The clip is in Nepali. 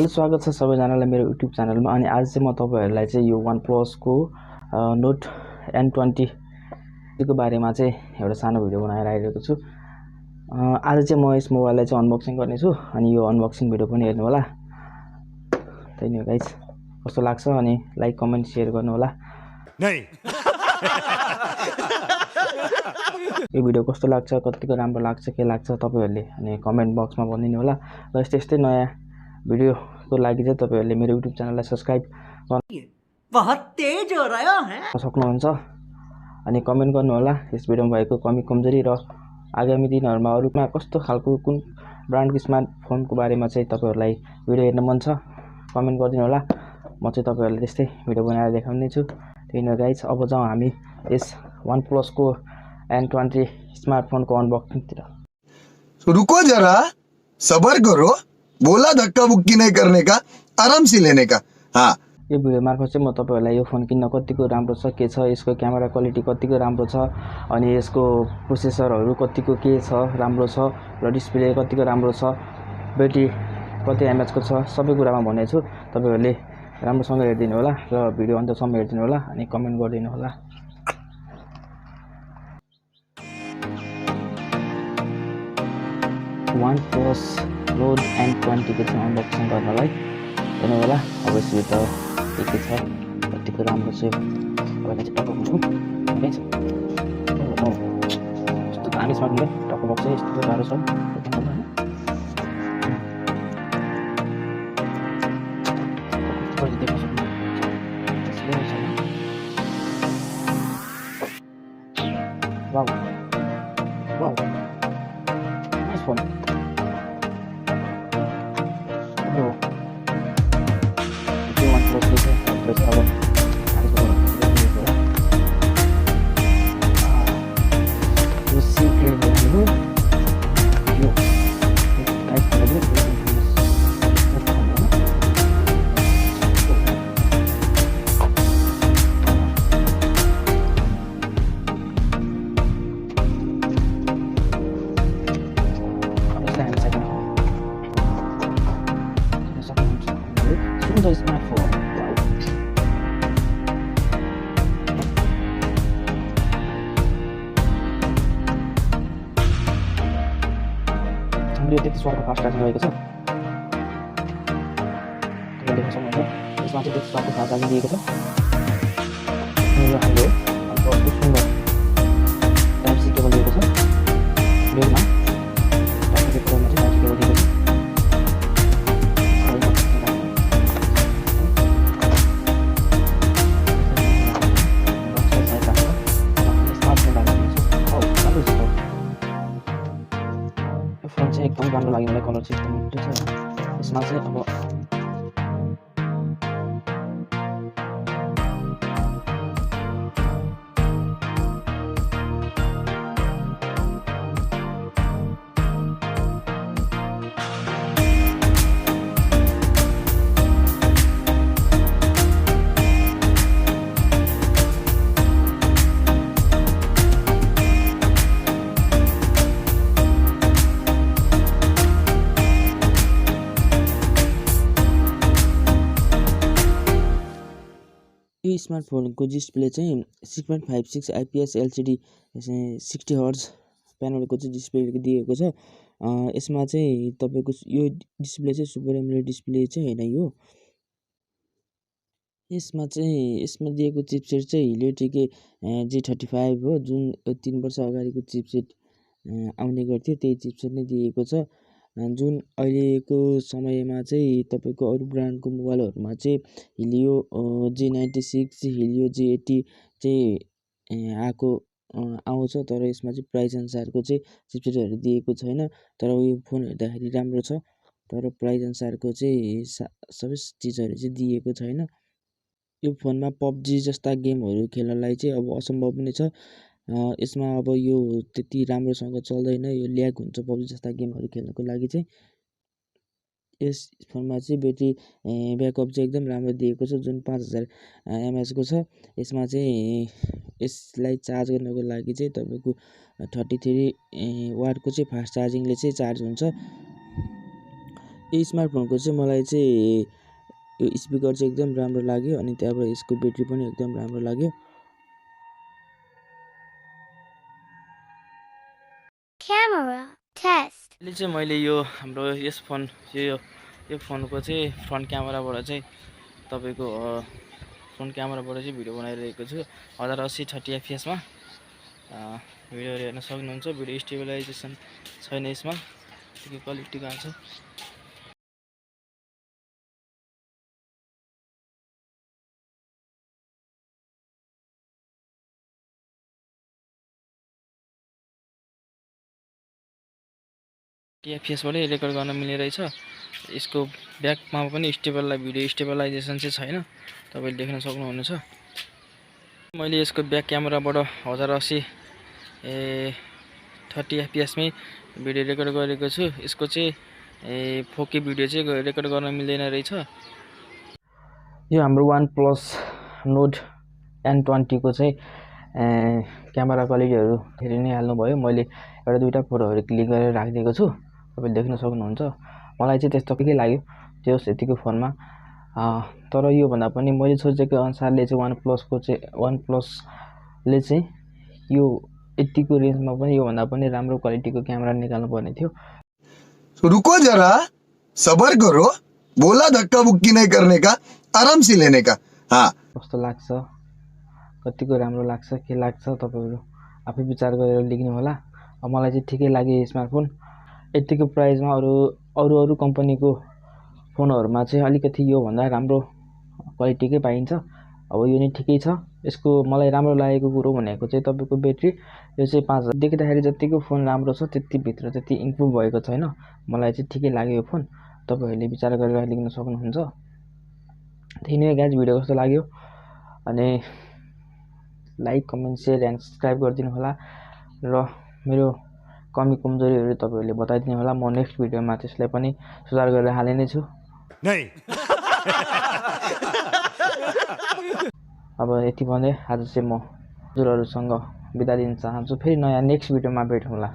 हेलो, स्वागत छ सबैजनालाई मेरो युट्युब च्यानलमा। अनि आज चाहिँ म तपाईहरुलाई चाहिँ यो OnePlus को नोट N20 को बारेमा चाहिँ एउटा सानो भिडियो बनाएर आइरहेको छु। आज चाहिँ म यस मोबाइललाई चाहिँ अनबक्सिङ गर्ने छु अनि यो अनबक्सिङ भिडियो पनि हेर्नु होला। त्यही नै गाइस, कस्तो लाग्छ अनि लाइक कमेन्ट शेयर गर्नु होला। यो भिडियो कस्तो लाग्छ, कतिको राम्रो लाग्छ, के लाग्छ तपाईहरुले अनि कमेन्ट बक्समा भनिदिनु होला। र यस्तै नयाँ भिडियोको लागि चाहिँ तपाईहरुले मेरो युट्युब च्यानललाई सब्स्क्राइब गर्न बहुत तेज हो रहा है सक्नुहुन्छ अनि कमेन्ट गर्नु होला यस भिडियोमा भएको कमी कमजोरी र आगामी दिनहरुमा अरुमा कस्तो खालको कुन ब्रान्डको स्मार्टफोनको बारेमा चाहिँ तपाईहरुलाई भिडियो हेर्न मन छ कमेन्ट गरिदिनु होला। म चाहिँ तपाईहरुलाई त्यस्तै भिडियो बनाएर देखाउने छु। त्यही नै गाइस, अब जाउँ हामी यस OnePlus को N20 स्मार्टफोन को अनबॉक्सिंग तिर। रुको जरा, सबर करो, बोला धक्का बुक्की नहीं करने का, आराम से लेने का। हाँ, यो भिडियो मार्फत चाहिँ म तपाईहरुलाई यो फोन किन्न कतिको राम्रो छ, के छ, यसको क्यामेरा क्वालिटी कतिको राम्रो छ अनि यसको प्रोसेसरहरु कतिको के छ, राम्रो छ र डिस्प्ले कतिको राम्रो छ, ब्याट्री कति एमएच को छ, सबै कुरामा भनेको छु। तपाईहरुले राम्रोसँग हेर्दिनु होला र भिडियो अन्तसम्म हेर्दिनु होला अनि कमेन्ट गरिदिनु होला। OnePlus नोट N20 को चाहिँ अनबक्सिङ गर्नलाई हेर्नु होला। अब यसभित्र के छ, कतिको राम्रो छ भनेर चाहिँ टक्क बुझौँ। गाइस, यस्तो दामी स्मार्टफोन टक्क बक्स चाहिँ यस्तो गाह्रो छ Wow. Wow. Nice phone. Hello. If you want to press our you see clearly you guys can do it. The smartphone. Wow. हामीले त्यति स्वादको फास्ट चार्जिङ रहेको छ। तपाईले देख्न सक्नुहुन्छ यसमा चाहिँ त्यति स्वादको फास्ट चार्जिङ दिएको छ। यो हाम्रो अर्को सुन्दर टाइप सी केबल दिएको छ। रेलमा टाइप सी केबलमा चाहिँ टाइप सी केबल दिएको छ। एकदम राम्रो लाग्यो मलाई, कलर चाहिँ एकदम मिठो छ। यसमा चाहिँ अब यो स्मार्टफोनको डिस्प्ले चाहिँ 6.56 IPS LCD 60 हर्ज प्यानलको चाहिँ डिस्प्ले दिएको छ। यसमा चाहिँ तपाईको यो डिस्प्ले चाहिँ सुपर एमोलेड डिस्प्ले चाहिँ हैन यो। यसमा दिएको चिपसेट चाहिँ हिलियोटेक G35 हो, जुन 3 वर्ष अगाडिको चिपसेट आउने गर्थ्यो त्यही चिपसेट नै दिएको छ। जुन अहिलेको समयमा चाहिँ तपाईको अरु ब्रान्डको मोबाइलहरुमा चाहिँ हिलियो G96 हिलियो G80 चाहिँ आउँछ, तर यसमा चाहिँ प्राइस अनुसारको चाहिँ चिपसेटहरु दिएको छैन। तर यो फोन हेर्दाखेरि राम्रो छ, तर प्राइस अनुसारको चाहिँ सबै चीजहरु चाहिँ दिएको छैन। यो फोनमा पबजी जस्ता गेमहरु खेल्नलाई चाहिँ अब असम्भव पनि छ। यसमा अब यो त्यति राम्रोसँग चल्दैन, यो ल्याग हुन्छ पबजी जस्ता गेमहरु खेल्नको लागि चाहिँ। यस फोनमा चाहिँ ब्याट्री ब्याकअप चाहिँ एकदम राम्रो दिएको छ, जुन 5000 mAh को छ। यसमा चाहिँ यसलाई चार्ज गर्नको लागि चाहिँ तपाईको 33 वाटको चाहिँ फास्ट चार्जिङले चाहिँ चार्ज हुन्छ। यो स्मार्टफोनको चाहिँ मलाई चाहिँ यो स्पिकर चाहिँ एकदम राम्रो लाग्यो अनि त्यहाँबाट यसको ब्याट्री पनि एकदम राम्रो लाग्यो। Camera test. अहिले चाहिँ मैले यो हाम्रो यस फोन यो फोनको चाहिँ फ्रन्ट क्यामेराबाट चाहिँ तपाईँको फ्रन्ट क्यामेराबाट चाहिँ भिडियो बनाइरहेको छु 1080 30 fps मा भिडियोहरू हेर्न सक्नुहुन्छ। भिडियो स्टेबलाइजेसन छैन यसमा, ठिकै क्वालिटीको आउँछ। TFPS-बाटै रेकर्ड गर्न मिल्ने रहेछ। यसको ब्याकमा पनि भिडियो स्टेबलाइजेसन चाहिँ छैन, तपाईँले देख्न सक्नुहुनेछ। मैले यसको ब्याक क्यामेराबाट 1080 30 fps मै भिडियो रेकर्ड गरेको छु। यसको चाहिँ 4K भिडियो चाहिँ रेकर्ड गर्न मिल्दैन रहेछ। यो हाम्रो OnePlus Nord N20 को चाहिँ क्यामेरा क्वालिटीहरू धेरै नै हाल्नुभयो। मैले एउटा दुईटा फोटोहरू क्लिक गरेर राखिदिएको छु, तपाईँले देख्न सक्नुहुन्छ। मलाई चाहिँ त्यस्तो के लाग्यो त्यो यतिको फोनमा, तर यो भन्दा पनि मैले सोचेको अनुसारले चाहिँ OnePlusले चाहिँ यो यतिको रेन्जमा पनि यो भन्दा पनि राम्रो क्वालिटीको क्यामेरा निकाल्नु पर्ने थियो। रुको जरा, सबर करो, बोला धक्का बुक्की नहीं करने का, आराम से लेने का। हाँ, कस्तो लाग्छ, कतिको राम्रो लाग्छ, के लाग्छ तपाईहरु आफै विचार गरेर लेख्नु होला। मलाई चाहिँ ठिकै लाग्यो स्मार्टफोन। यतिको प्राइसमा अरु कम्पनीको फोनहरुमा चाहिँ अलिकति यो भन्दा राम्रो क्वालिटीकै पाइन्छ। अब यो नै ठिकै छ। यसको मलाई राम्रो लागेको कुरो भनेको चाहिँ तपाईको ब्याट्री। यो चाहिँ 5000 देख्दाखेरि जतिको फोन राम्रो छ त्यति भित्र त्यति इम्प्रुभ भएको छैन। मलाई चाहिँ ठिकै लाग्यो यो फोन। तपाईहरुले विचार गरेर लेख्न सक्नुहुन्छ। त्यही नै गाइस, भिडियो कस्तो लाग्यो अनि like comment share and subscribe गरिदिनु होला र मेरो कमी कमजोरीहरु तपाईहरुले बताइदिनु होला। म नेक्स्ट भिडियोमा त्यसलाई पनि सुधार गरेर हाल्ने नै छु। अब यति भन्दै आज चाहिँ म हजुरहरुसँग बिदा दिन चाहन्छु। फेरि नयाँ नेक्स्ट भिडियोमा भेटौँला।